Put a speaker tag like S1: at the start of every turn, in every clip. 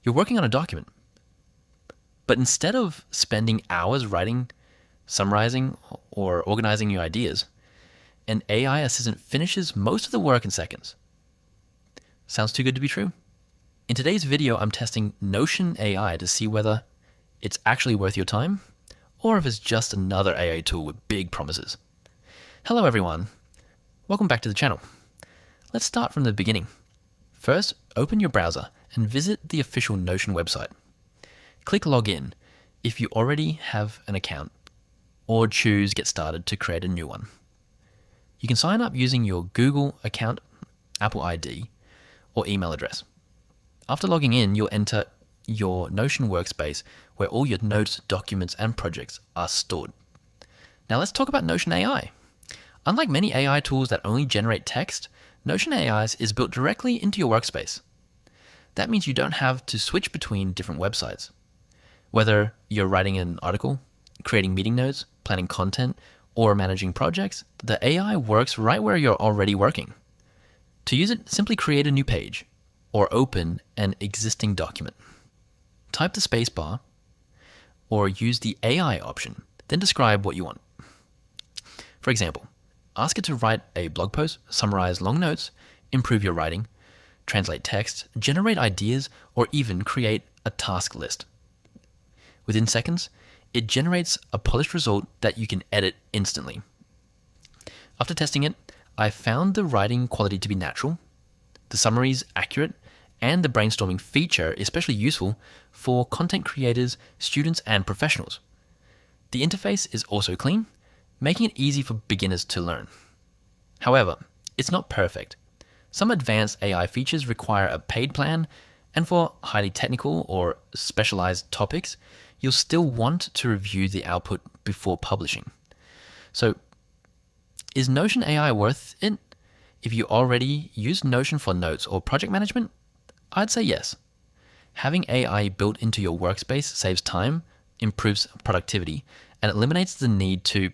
S1: You're working on a document, but instead of spending hours writing, summarizing, or organizing your ideas, an AI assistant finishes most of the work in seconds. Sounds too good to be true? In today's video, I'm testing Notion AI to see whether it's actually worth your time or if it's just another AI tool with big promises. Hello everyone, welcome back to the channel. Let's start from the beginning. First, open your browser and visit the official Notion website. Click Login if you already have an account, or choose Get Started to create a new one. You can sign up using your Google account, Apple ID, or email address. After logging in, you'll enter your Notion workspace where all your notes, documents, and projects are stored. Now let's talk about Notion AI. Unlike many AI tools that only generate text, Notion AI is built directly into your workspace. That means you don't have to switch between different websites. Whether you're writing an article, creating meeting notes, planning content, or managing projects, the AI works right where you're already working. To use it, simply create a new page or open an existing document. Type the spacebar or use the AI option, then describe what you want. For example, ask it to write a blog post, summarize long notes, improve your writing, translate text, generate ideas, or even create a task list. Within seconds, it generates a polished result that you can edit instantly. After testing it, I found the writing quality to be natural, the summaries accurate, and the brainstorming feature especially useful for content creators, students, and professionals. The interface is also clean, making it easy for beginners to learn. However, it's not perfect. Some advanced AI features require a paid plan, and for highly technical or specialized topics, you'll still want to review the output before publishing. So, is Notion AI worth it? If you already use Notion for notes or project management, I'd say yes. Having AI built into your workspace saves time, improves productivity, and eliminates the need to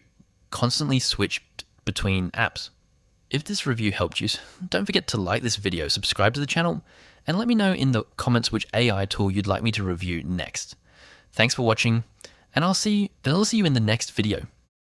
S1: constantly switch between apps. If this review helped you, don't forget to like this video, subscribe to the channel, and let me know in the comments which AI tool you'd like me to review next. Thanks for watching, and I'll see you in the next video.